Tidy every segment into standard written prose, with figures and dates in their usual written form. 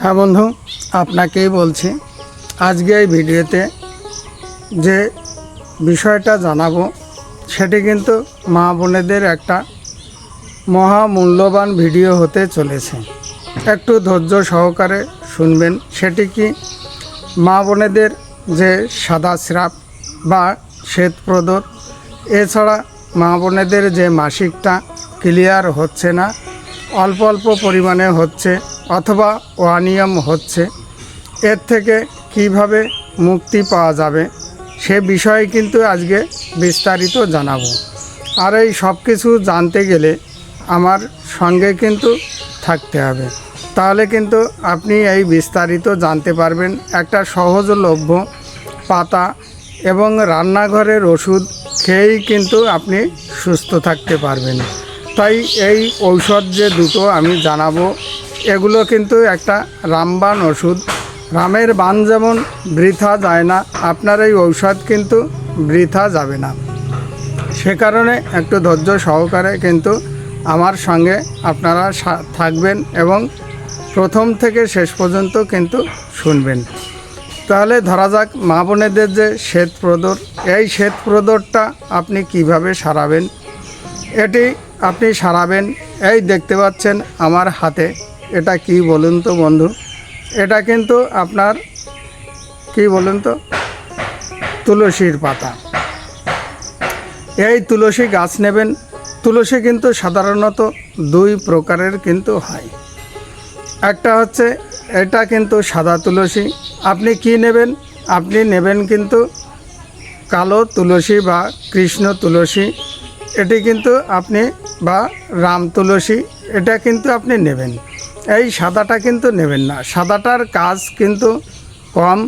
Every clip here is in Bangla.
হ্যাঁ বন্ধু, আপনাকেই বলছি। আজকে এই ভিডিওতে যে বিষয়টা জানাবো সেটি কিন্তু মা বোনেদের একটা মহামূল্যবান ভিডিও হতে চলেছে। একটু ধৈর্য সহকারে শুনবেন। সেটি কি, মা বোনেদের যে সাদা স্রাব বা শ্বেতপ্রদর, এছাড়া মা বোনেদের যে মাসিকটা ক্লিয়ার হচ্ছে না, অল্প অল্প পরিমাণে হচ্ছে অথবা অনিয়ম হচ্ছে, এর থেকে কিভাবে মুক্তি পাওয়া যাবে সে বিষয়ে কিন্তু আজকে বিস্তারিত জানাবো। আর এই সব কিছু জানতে গেলে আমার সঙ্গে কিন্তু থাকতে হবে, তাহলে কিন্তু আপনি এই বিস্তারিত জানতে পারবেন। একটা সহজলভ্য পাতা এবং রান্নাঘরের ওষুধ খেয়েই কিন্তু আপনি সুস্থ থাকতে পারবেন। তাই এই ঔষধ যে দুটো আমি জানাবো, এগুলো কিন্তু একটা রামবাণ ওষুধ। রামের বাণ যেমন বৃথা যায় না, আপনার এই ঔষধ কিন্তু বৃথা যাবে না। সে কারণে একটু ধৈর্য সহকারে কিন্তু আমার সঙ্গে আপনারা থাকবেন এবং প্রথম থেকে শেষ পর্যন্ত কিন্তু শুনবেন। তাহলে ধরা যাক, মা বোনেদের যে শ্বেতপ্রদর, এই শ্বেতপ্রদরটা আপনি কিভাবে সারাবেন। এটি আপনি সারাবেন, এই দেখতে পাচ্ছেন আমার হাতে, এটা কি বলুন তো বন্ধু? এটা কিন্তু আপনার কি বলুন তো, তুলসীর পাতা। এই তুলসী গাছ নেবেন। তুলসী কিন্তু সাধারণত দুই প্রকারের কিন্তু হয়। একটা হচ্ছে এটা কিন্তু সাদা তুলসী। আপনি কি নেবেন? আপনি নেবেন কিন্তু কালো তুলসী বা কৃষ্ণ তুলসী, এটি কিন্তু আপনি, বা রাম তুলসী, এটা কিন্তু আপনি নেবেন। এই সাদাটা কিন্তু নেবেন না, সাদাটার কাজ কিন্তু কম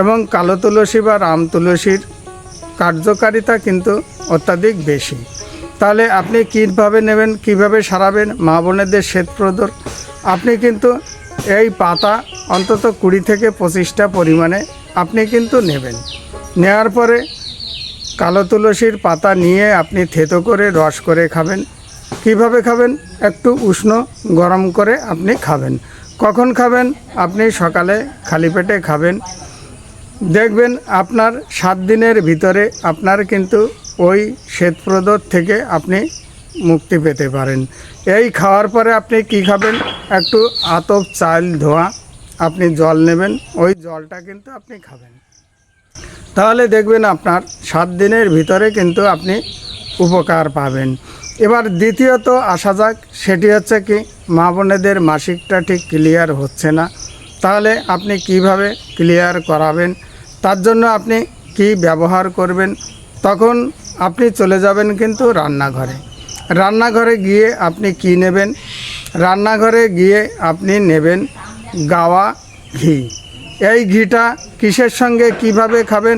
এবং কালো তুলসী বা রাম তুলসীর কার্যকারিতা কিন্তু অত্যাধিক বেশি। তাহলে আপনি কীভাবে নেবেন, কিভাবে সারাবেন মা বোনেদের শ্বেতপ্রদর? আপনি কিন্তু এই পাতা অন্তত 20 থেকে 25টা পরিমাণে আপনি কিন্তু নেবেন। নেওয়ার পরে কালো তুলসীর পাতা নিয়ে আপনি থেতো করে রস করে খাবেন। কিভাবে খাবেন? একটু উষ্ণ গরম করে আপনি খাবেন। কখন খাবেন? আপনি সকালে খালি পেটে খাবেন। দেখবেন আপনার 7 দিনের ভিতরে আপনার কিন্তু ওই শ্বেতপ্রদর থেকে আপনি মুক্তি পেতে পারেন। এই খাওয়ার পরে আপনি কি খাবেন? একটু আতপ চাল ধোয়া আপনি জল নেবেন, ওই জলটা কিন্তু আপনি খাবেন। তাহলে দেখবেন আপনার 7 দিনের ভিতরে কিন্তু আপনি উপকার পাবেন। এবার দ্বিতীয়ত আসা যাক, সেটি হচ্ছে কি, মা বোনেদের মাসিকটা ঠিক ক্লিয়ার হচ্ছে না। তাহলে আপনি কিভাবে ক্লিয়ার করাবেন? তার জন্য আপনি কি ব্যবহার করবেন? তখন আপনি চলে যাবেন কিন্তু রান্নাঘরে। রান্নাঘরে গিয়ে আপনি কি নেবেন? রান্নাঘরে গিয়ে আপনি নেবেন গাওয়া ঘি। এই ঘিটা কিসের সঙ্গে কিভাবে খাবেন?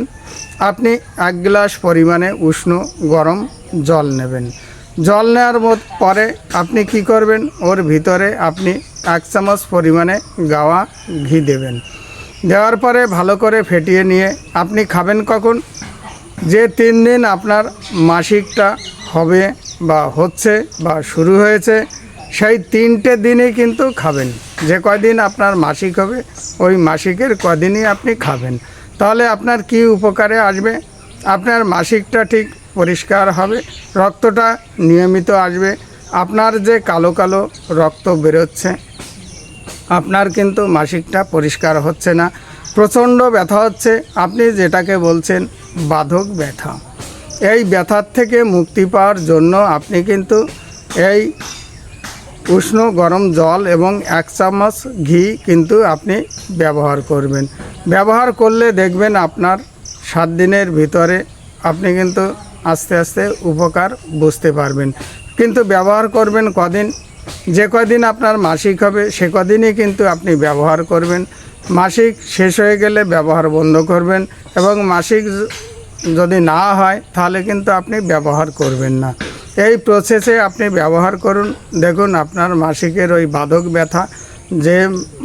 আপনি 1 গ্লাস পরিমাণে উষ্ণ গরম জল নেবেন। জল নেওয়ার পরে আপনি কি করবেন? ওর ভিতরে আপনি 1 চামচ পরিমাণে গাওয়া ঘি দেবেন। দেওয়ার পরে ভালো করে ফেটিয়ে নিয়ে আপনি খাবেন কখন? যে 3 দিন আপনার মাসিকটা হবে বা হচ্ছে বা শুরু হয়েছে, সেই 3টে দিনই কিন্তু খাবেন। যে কয়দিন আপনার মাসিক হবে ওই মাসিকের কদিনই আপনি খাবেন। তাহলে আপনার কি উপকারে আসবে? আপনার মাসিকটা ঠিক পরিষ্কার হবে, রক্তটা নিয়মিত আসবে। আপনার যে কালো কালো রক্ত বেরোচ্ছে, আপনার কিন্তু মাসিকটা পরিষ্কার হচ্ছে না, প্রচণ্ড ব্যথা হচ্ছে, আপনি যেটাকে বলছেন বাধক ব্যথা। এই ব্যথার থেকে মুক্তি পাওয়ার জন্য আপনি কিন্তু এই উষ্ণ গরম জল এবং 1 চামচ ঘি কিন্তু আপনি ব্যবহার করবেন। ব্যবহার করলে দেখবেন আপনার 7 দিনের ভিতরে আপনি কিন্তু আস্তে আস্তে উপকার বুঝতে পারবেন। কিন্তু ব্যবহার করবেন কদিন? যে কদিন আপনার মাসিক হবে সে কদিনই কিন্তু আপনি ব্যবহার করবেন। মাসিক শেষ হয়ে গেলে ব্যবহার বন্ধ করবেন, এবং মাসিক যদি না হয় তাহলে কিন্তু আপনি ব্যবহার করবেন না। এই প্রসেসে আপনি ব্যবহার করুন। দেখুন আপনার মাসিকের ওই বাধক ব্যথা, যে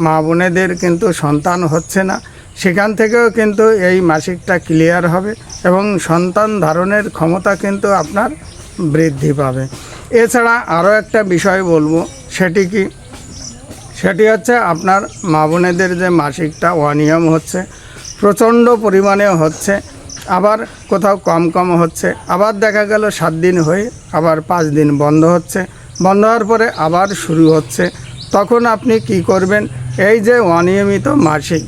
মা বোনেদের কিন্তু সন্তান হচ্ছে না, সেখান থেকেও কিন্তু এই মাসিকটা ক্লিয়ার হবে এবং সন্তান ধারণের ক্ষমতা কিন্তু আপনার বৃদ্ধি পাবে। এছাড়া আরও একটা বিষয় বলবো, সেটি কি, সেটি হচ্ছে আপনার মা বোনেদের যে মাসিকটা অনিয়ম হচ্ছে, প্রচণ্ড পরিমাণে হচ্ছে, আবার কোথাও কম কম হচ্ছে, আবার দেখা গেল 7 দিন হয়ে আবার 5 দিন বন্ধ হচ্ছে, বন্ধ হওয়ার পরে আবার শুরু হচ্ছে। তখন আপনি কি করবেন? এই যে অনিয়মিত মাসিক,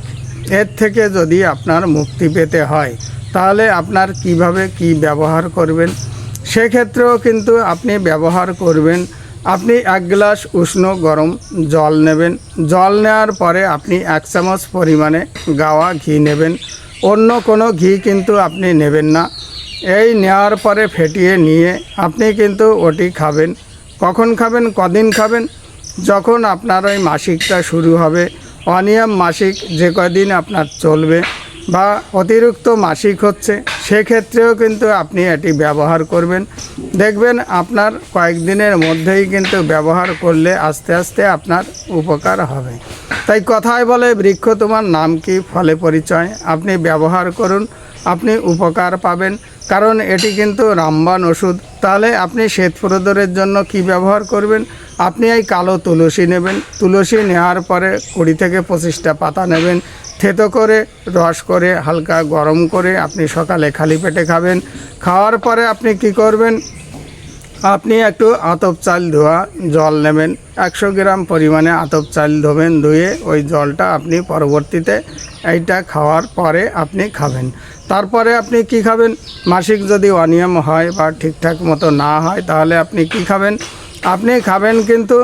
এর থেকে যদি আপনার মুক্তি পেতে হয় তাহলে আপনার কিভাবে কি ব্যবহার করবেন, সেক্ষেত্রেও কিন্তু আপনি ব্যবহার করবেন। আপনি 1 গ্লাস উষ্ণ গরম জল নেবেন। জল নেওয়ার পরে আপনি 1 চামচ পরিমাণে গাওয়া ঘি নেবেন। অন্য কোনো ঘি কিন্তু আপনি নেবেন না। এই নেওয়ার পরে ফেটিয়ে নিয়ে আপনি কিন্তু ওটি খাবেন। কখন খাবেন, কদিন খাবেন? যখন আপনার ওই মাসিকটা শুরু হবে, অনিয়ম মাসিক যে কদিন আপনার চলবে বা অতিরিক্ত মাসিক হচ্ছে, সেক্ষেত্রেও কিন্তু আপনি এটি ব্যবহার করবেন। দেখবেন আপনার কয়েকদিনের মধ্যেই কিন্তু ব্যবহার করলে আস্তে আস্তে আপনার উপকার হবে। তাই কথায় বলে, বৃক্ষ তোমার নাম কি, ফলে পরিচয়। আপনি ব্যবহার করুন, আপনি উপকার পাবেন, কারণ এটি কিন্তু রামবাণ ওষুধ। তাহলে আপনি শ্বেতপ্রদরের জন্য কি ব্যবহার করবেন? আপনি এই কালো তুলসী নেবেন। তুলসী নেওয়ার পরে 20 থেকে 25টা পাতা নেবেন, থেতো করে রস করে হালকা গরম করে আপনি সকালে খালি পেটে খাবেন। খাওয়ার পরে আপনি কি করবেন? আপনি একটু আতপ চাল ধোয়া জল নেবেন, 100 গ্রাম পরিমাণে আতপ চাল ধোবেন, ধুয়ে ওই জলটা আপনি পরবর্তীতে এইটা খাওয়ার পরে আপনি খাবেন। তারপরে আপনি কি খাবেন? মাসিক যদি অনিয়ম হয় বা ঠিকঠাক মতো না হয়, তাহলে আপনি কি খাবেন? আপনি খাবেন কিন্তু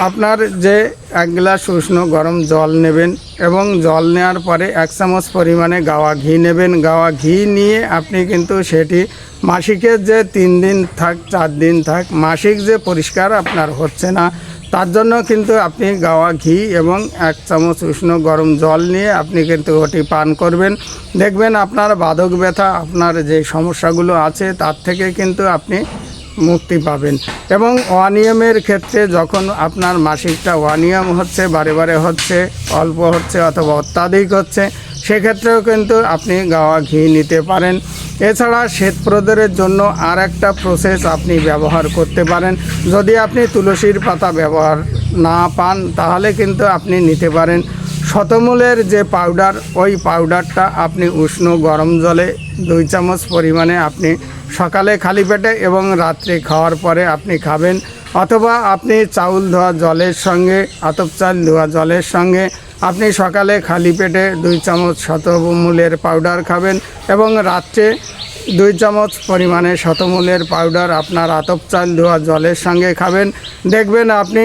আপনার যে 1 গ্লাস উষ্ণ গরম জল নেবেন এবং জল নেওয়ার পরে 1 চামচ পরিমাণে গাওয়া ঘি নেবেন। গাওয়া ঘি নিয়ে আপনি কিন্তু সেটি মাসিকের যে 3 দিন থাক 4 দিন থাক, মাসিক যে পরিষ্কার আপনার হচ্ছে না, তার জন্য কিন্তু আপনি গাওয়া ঘি এবং 1 চামচ উষ্ণ গরম জল নিয়ে আপনি কিন্তু ওটি পান করবেন। দেখবেন আপনার বাদক ব্যথা, আপনার যে সমস্যাগুলো আছে তার থেকে কিন্তু আপনি মুক্তি পাবেন। এবং অনিয়মের ক্ষেত্রে যখন আপনার মাসিকটা অনিয়ম হচ্ছে, বারে বারে হচ্ছে, অল্প হচ্ছে অথবা অত্যাধিক হচ্ছে, সেক্ষেত্রেও কিন্তু আপনি গাওয়া ঘি নিতে পারেন। এছাড়া শ্বেতপ্রদরের জন্য আর একটা প্রসেস আপনি ব্যবহার করতে পারেন। যদি আপনি তুলসীর পাতা ব্যবহার না পান, তাহলে কিন্তু আপনি নিতে পারেন শতমূলের যে পাউডার, ওই পাউডারটা আপনি উষ্ণ গরম জলে 2 চামচ পরিমাণে আপনি সকালে খালি পেটে এবং রাত্রে খাওয়ার পরে আপনি খাবেন। অথবা আপনি চাউল ধোয়া জলের সঙ্গে, আতপ চাল ধোয়া জলের সঙ্গে আপনি সকালে খালি পেটে 2 চামচ শতমূলের পাউডার খাবেন এবং রাত্রে 2 চামচ পরিমাণে শতমূলের পাউডার আপনার আতপ চাল ধোয়া জলের সঙ্গে খাবেন। দেখবেন আপনি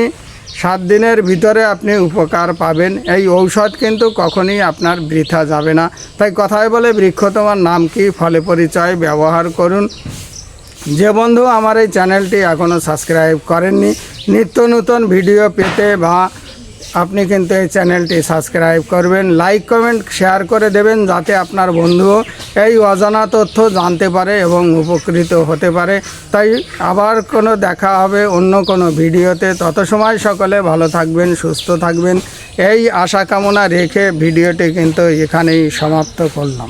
7 দিনের ভিতরে আপনি উপকার পাবেন। এই ঔষধ কিন্তু কখনই আপনার বৃথা যাবে না। তাই কথায় বলে, বৃক্ষ তোমার নাম কি, ফলে পরিচয়। ব্যবহার করুন। যে বন্ধু আমার এই চ্যানেলটি এখনও সাবস্ক্রাইব করেননি, নিত্য নতুন ভিডিও পেতে বা আপনি কিন্তু এই চ্যানেলটি সাবস্ক্রাইব করবেন, লাইক কমেন্ট শেয়ার করে দেবেন, যাতে আপনার বন্ধুও এই অজানা তথ্য জানতে পারে এবং উপকৃত হতে পারে। তাই আবার কোনো দেখা হবে অন্য কোনো ভিডিওতে। তত সময় সকলে ভালো থাকবেন, সুস্থ থাকবেন, এই আশা কামনা রেখে ভিডিওটি কিন্তু এখানেই সমাপ্ত করলাম।